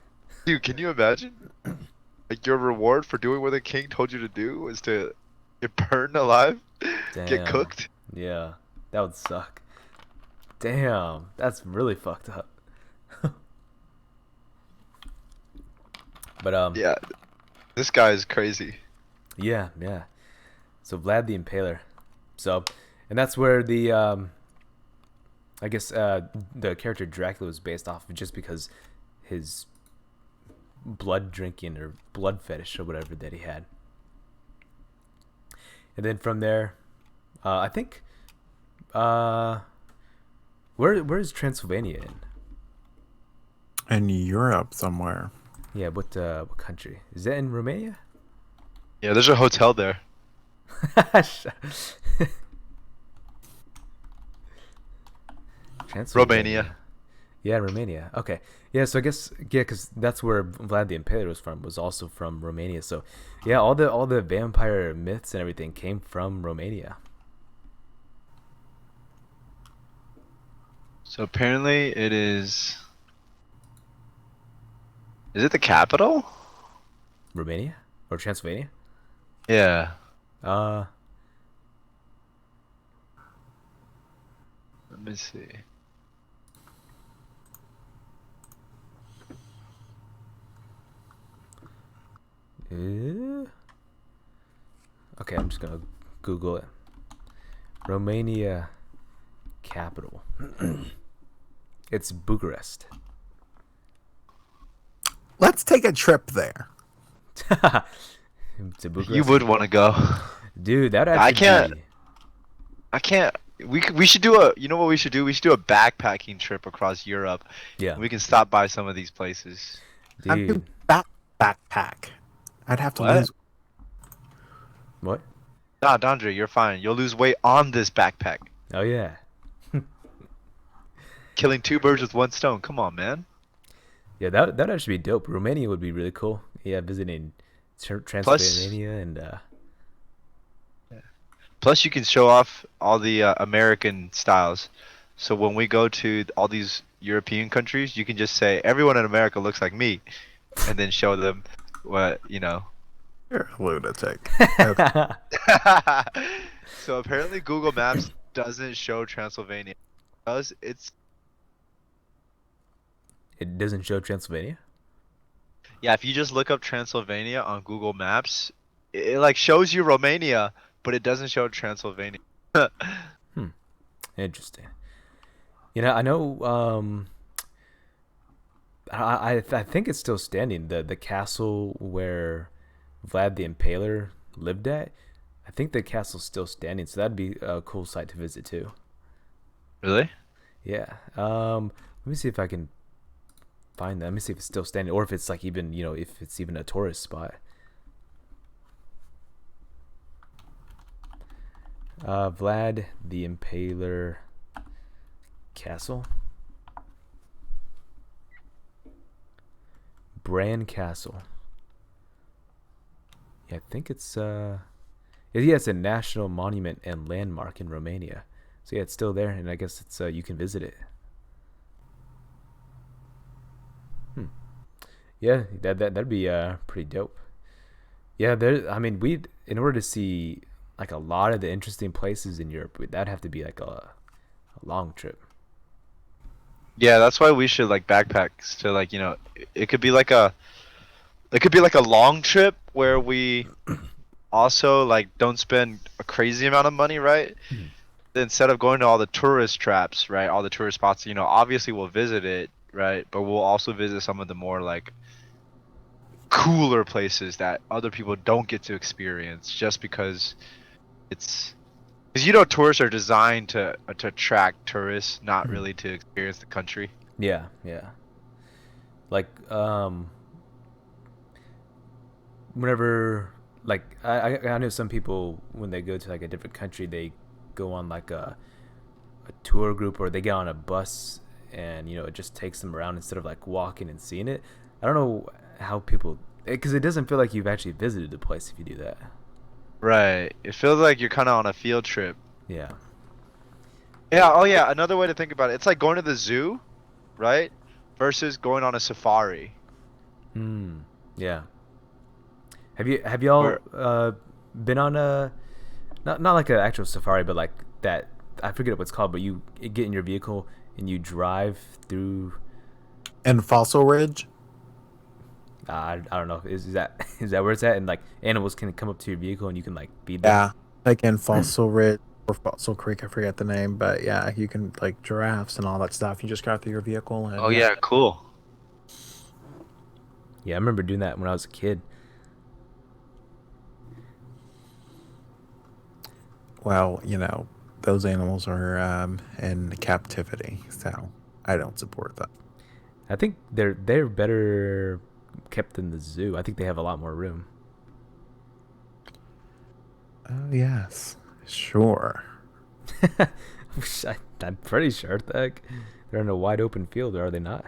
Dude, can you imagine? Like your reward for doing what the king told you to do was to get burned alive, get Damn. cooked. Yeah, that would suck. Damn, that's really fucked up. But Yeah, this guy is crazy. yeah, yeah. So Vlad the Impaler. So, and that's where the I guess the character Dracula was based off of, just because his blood drinking or blood fetish or whatever that he had. And then from there, I think where's Transylvania in? In Europe somewhere. Yeah, what country? Is that in Romania? Yeah, there's a hotel there. Transylvania. Romania. Yeah, Romania. Okay. Yeah, so I guess yeah, because that's where Vlad the Impaler was from. Was also from Romania. So yeah, all the vampire myths and everything came from Romania. So apparently it is. Is it the capital? Romania or Transylvania? Yeah. Uh, Let me see. eh? Okay, I'm just gonna Google it. Romania capital. It's Bucharest. Let's take a trip there. To Bucharest. You would want to go. Dude, that I actually can't. be... I can't. We should do a. You know what we should do? We should do a backpacking trip across Europe. Yeah, We can stop by some of these places. I'd do dude. backpack. I'd have to What? lose. What? Nah, Dondre, you're fine. You'll lose weight on this backpack. Oh yeah. Killing two birds with one stone. Come on, man. Yeah, that actually be dope. Romania would be really cool. Yeah, visiting Plus, Transylvania and plus you can show off all the American styles. So when we go to all these European countries, you can just say everyone in America looks like me, and then show them what you know. You're a lunatic. Okay. So apparently Google Maps doesn't show Transylvania. It does it's it doesn't show Transylvania. Yeah, if you just look up Transylvania on Google Maps, it like shows you Romania, but it doesn't show Transylvania. Hmm. Interesting. You know, I know. I think it's still standing. The castle where Vlad the Impaler lived at. I think the castle's still standing, so that'd be a cool site to visit too. Really? Yeah. Let me see if I can find that. Let me see if it's still standing, or if it's like even if it's even a tourist spot. Vlad the Impaler Castle. Bran Castle. Yeah, I think it's yeah, it's a national monument and landmark in Romania. So yeah, it's still there, and I guess it's you can visit it. Hmm. Yeah, that'd be pretty dope. Yeah, there. I mean, we in order to see like a lot of the interesting places in Europe, that'd have to be like a long trip. Yeah, that's why we should like backpacks to like, it could be like a long trip where we also like don't spend a crazy amount of money, right? Mhm. Instead of going to all the tourist traps, right? All the tourist spots, obviously we'll visit it, right? But we'll also visit some of the more like cooler places that other people don't get to experience just because it's because tourists are designed to attract tourists, not Mhm. really to experience the country. Yeah, yeah. Like whenever like I know some people when they go to like a different country they go on like a tour group or they get on a bus and it just takes them around instead of like walking and seeing it. I don't know how people because it doesn't feel like you've actually visited the place if you do that. Right. It feels like you're kind of on a field trip. Yeah. Yeah. Oh, yeah. Another way to think about it, it's like going to the zoo, right? Versus going on a safari. Hmm. Yeah. Have y'all Where been on a not like an actual safari but like that I forget what it's called but you get in your vehicle and you drive through And Fossil Ridge? I don't know is that is that where it's at and like animals can come up to your vehicle and you can like feed them. Yeah. Like in Fossil Ridge or Fossil Creek, I forget the name, but yeah, you can like giraffes and all that stuff. You just drive through your vehicle Oh and yeah. yeah, cool. Yeah, I remember doing that when I was a kid. Well, those animals are in captivity, so I don't support that. I think they're better kept in the zoo. I think they have a lot more room. Oh, yes. Sure. I'm pretty sure that they're in a wide open field, are they not?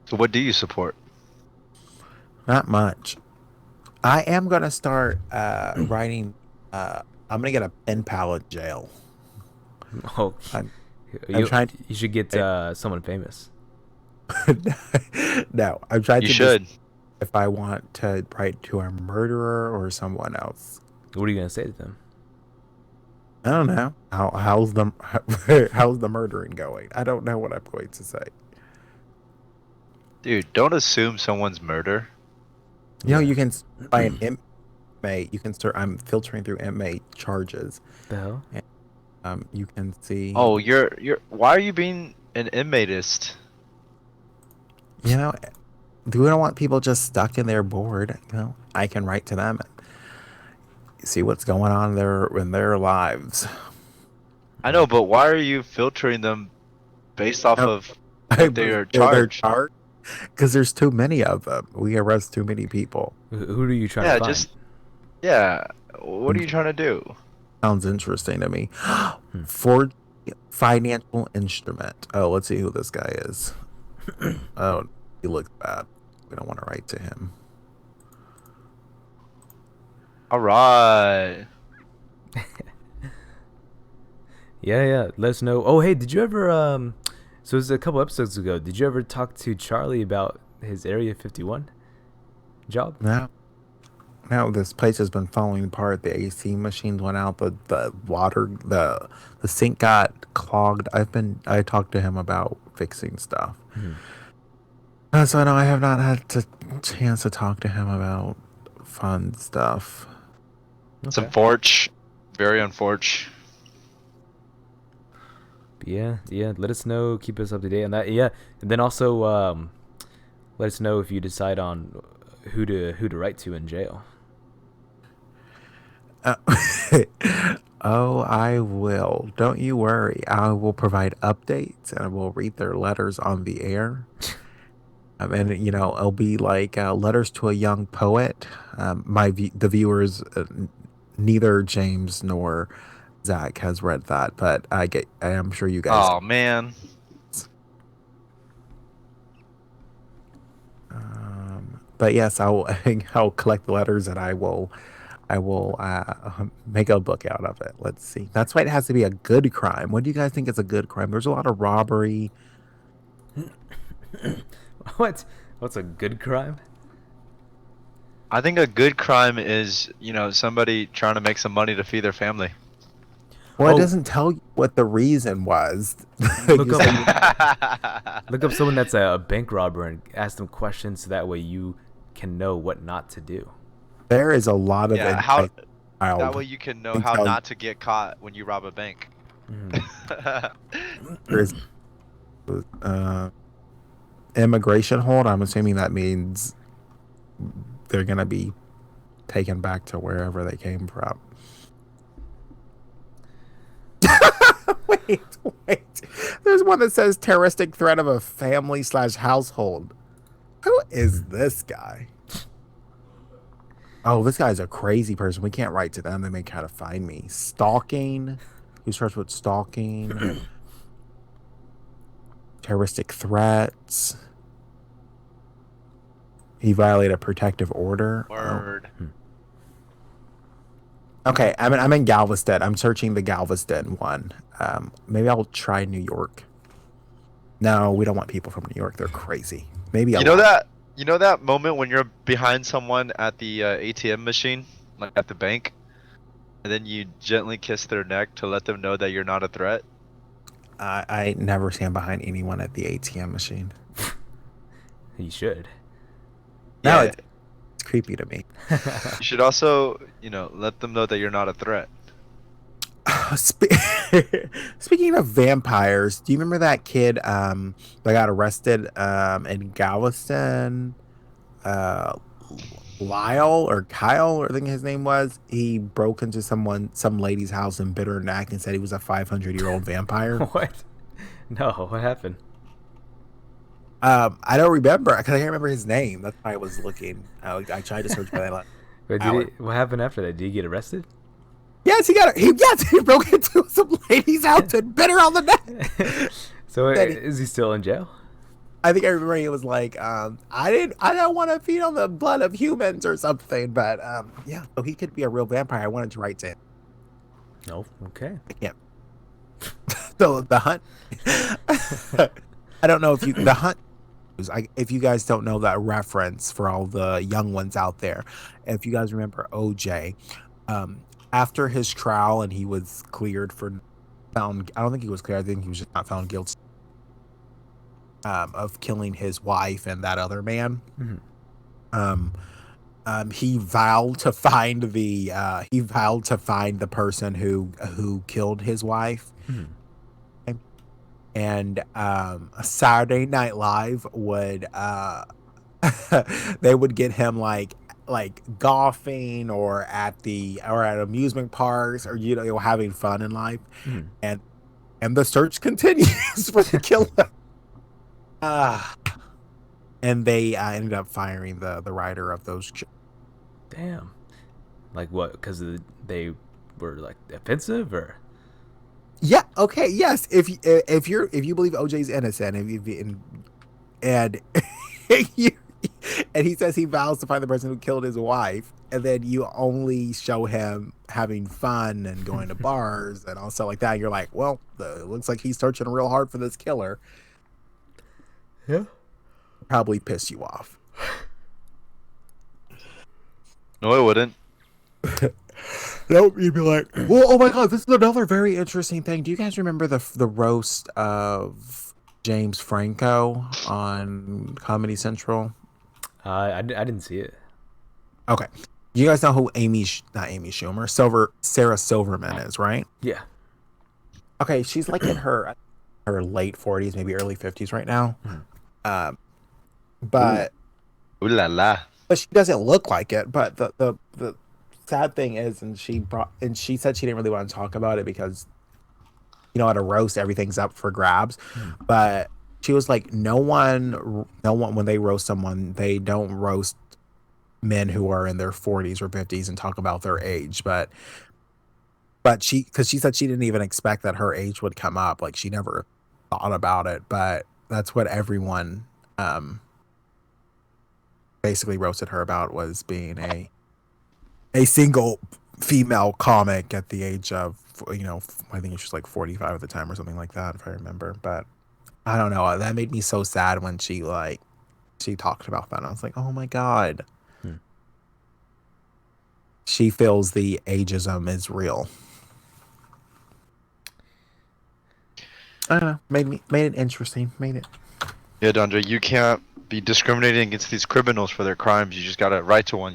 So what do you support? Not much. I am going to start writing. I'm going to get a pen pal in jail. Oh, I'm, I'm you trying you should get to. someone famous. No, I'm trying You to just should. if I want to write to a murderer or someone else. What are you gonna say to them? I don't know. How's the how's the murdering going? I don't know what I'm going to say. Dude, don't assume someone's murder. Yeah. You can by an inmate. You can start. I'm filtering through inmate charges. The hell? And, you can see. Oh, you're why are you being an inmateist? You know, we don't want people just stuck in their board. I can write to them and see what's going on in their lives. I know, but why are you filtering them based off No, of what they are they're charged? charged because there's too many of them. We arrest too many people. Who are you trying to Yeah, find? yeah. What are you trying to do? Sounds interesting to me. Hmm. For financial instrument. Oh, let's see who this guy is. Oh, He looks bad. We don't want to write to him. All right. Yeah. Let us know. Oh, hey, did you ever so it was a couple episodes ago. Did you ever talk to Charlie about his Area 51 job? Now this place has been falling apart. The AC machines went out. The water, the sink got clogged. I talked to him about fixing stuff. So no, I have not had a chance to talk to him about fun stuff. It's unfortunate. Very unfortunate. Yeah. Let us know. Keep us up to date on that. Yeah, and then also let us know if you decide on who to write to in jail. Oh, I will. Don't you worry. I will provide updates and I will read their letters on the air. And it'll be like letters to a young poet. The viewers, neither James nor Zach has read that, but I am sure you guys. Oh man. But yes, I'll collect the letters and I will make a book out of it. Let's see. That's why it has to be a good crime. What do you guys think is a good crime? There's a lot of robbery. What's a good crime? I think a good crime is, somebody trying to make some money to feed their family. Well, it doesn't tell you what the reason was. Look up someone that's a bank robber and ask them questions so that way you can know what not to do. There is a lot of that way you can know how not to get caught when you rob a bank. There's immigration hold. I'm assuming that means they're gonna be taken back to wherever they came from. Wait. There's one that says terroristic threat of a family/household. Who is this guy? Oh, this guy's a crazy person. We can't write to them. They may try to find me. Stalking. Who starts with stalking? Terroristic threats. He violated a protective order. Word. Oh. Okay, I'm in Galveston. I'm searching the Galveston one. Maybe I'll try New York. No, we don't want people from New York. They're crazy. Maybe You know that moment when you're behind someone at the ATM machine, like at the bank, and then you gently kiss their neck to let them know that you're not a threat? I never stand behind anyone at the ATM machine. You should. No, it's creepy to me. You should also, let them know that you're not a threat. Speaking of vampires, do you remember that kid that got arrested in Galveston? Lyle or Kyle, or I think his name was. He broke into some lady's house and bit her neck and said he was a 500-year-old vampire. What? No, what happened? I don't remember because I can't remember his name. That's why I was looking. I tried to search by that. What happened after that? Did he get arrested? Yes, he broke into some lady's house and bit her on the neck. So is he still in jail? I think I remember he was like, I don't want to feed on the blood of humans or something. But yeah, so he could be a real vampire. I wanted to write to him. No, okay. I can't. So the hunt. I don't know if the hunt. If you guys don't know that reference for all the young ones out there, if you guys remember OJ, after his trial and he was cleared for I don't think he was cleared. I think he was just not found guilty of killing his wife and that other man. Mm-hmm. He vowed to find the person who killed his wife. Mm-hmm. And Saturday Night Live would they would get him like golfing or at amusement parks or having fun in life. Mm. And the search continues for the killer. And they ended up firing the writer of those shows. Damn. Like what? Because they were like offensive or? Yeah. Okay. Yes. If you believe OJ's innocent, and And he says he vows to find the person who killed his wife, and then you only show him having fun and going to bars and all stuff like that. You're like, well, it looks like he's searching real hard for this killer. Yeah. Probably piss you off. No, it wouldn't. Nope, you'd be like, well, oh my god, this is another very interesting thing. Do you guys remember the roast of James Franco on Comedy Central? I didn't see it. Okay. You guys know who not Amy Schumer, Sarah Silverman is, right? Yeah. Okay, she's like in her late 40s, maybe early 50s right now. But Ooh la la. but she doesn't look like it. But the sad thing is, and she said she didn't really want to talk about it because, at a roast everything's up for grabs. But she was like, no one when they roast someone, they don't roast men who are in their 40s or 50s and talk about their age. But because she said she didn't even expect that her age would come up, like she never thought about it. But that's what everyone basically roasted her about, was being a single female comic at the age of, I think she was like 45 at the time or something like that, if I remember. But I don't know. That made me so sad when she talked about that. And I was like, oh my god. She feels the ageism is real. I don't know. Made it interesting. Yeah, Dondre, you can't be discriminating against these criminals for their crimes. You just gotta write to one,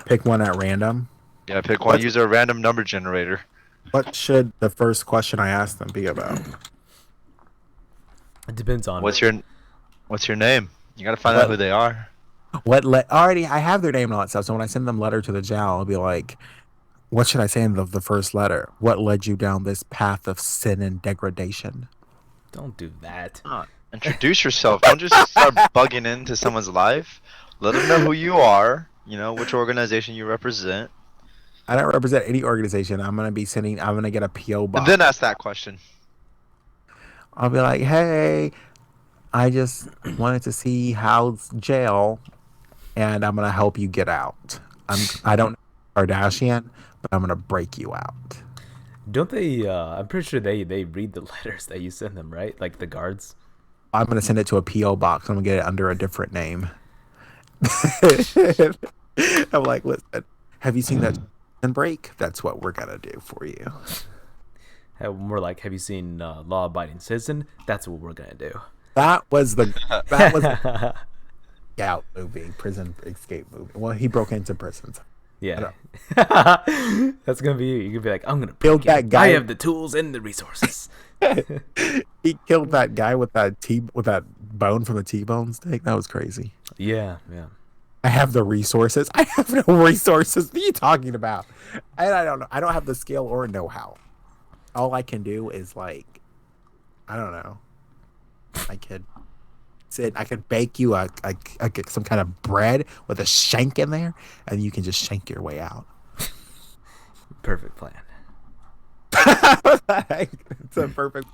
Pick one at random. Yeah, pick one. Use a random number generator. What should the first question I ask them be about? It depends on What's your name? You gotta find out who they are. Already I have their name and all that stuff. So when I send them a letter to the jail, I'll be like, what should I say in the first letter? What led you down this path of sin and degradation? Don't do that. Introduce yourself. Don't just start bugging into someone's life. Let them know who you are. Which organization you represent. I don't represent any organization. I'm gonna get a PO box. And then ask that question. I'll be like, hey, I just wanted to see how's jail, and I'm gonna help you get out. I don't know Kardashian, but I'm gonna break you out. Don't they? I'm pretty sure they read the letters that you send them, right? Like the guards. I'm gonna send it to a PO box. I'm gonna get it under a different name. I'm like, listen, have you seen that break? That's what we're gonna do for you. More like, have you seen Law Abiding Citizen? That's what we're gonna do. That was Out movie, prison escape movie. Well, he broke into prisons. Yeah. That's gonna be you. You could be like, I'm gonna kill that guy. I have the tools and the resources. He killed that guy with that bone from the T-bone steak. That was crazy. Yeah. I have the resources. I have no resources. What are you talking about? And I don't know. I don't have the skill or know-how. All I can do is I don't know. I could bake you some kind of bread with a shank in there, and you can just shank your way out. Perfect plan. It's a perfect.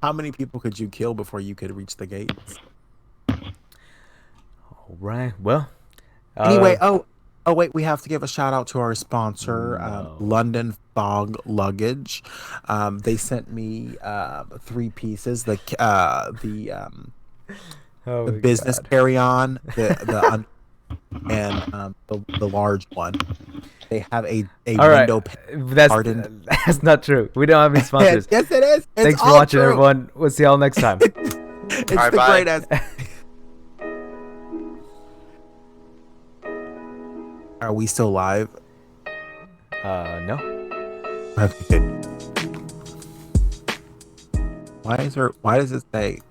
How many people could you kill before you could reach the gates? All right. Well. Anyway, wait, we have to give a shout out to our sponsor, London Fog Luggage. They sent me 3 pieces. The business carry-on, the large one. They have a window. That's not true. We don't have any sponsors. Yes, it is. Thanks for watching, everyone. We'll see y'all next time. It's all right, the greatest. Are we still live? No. Okay. Why does it say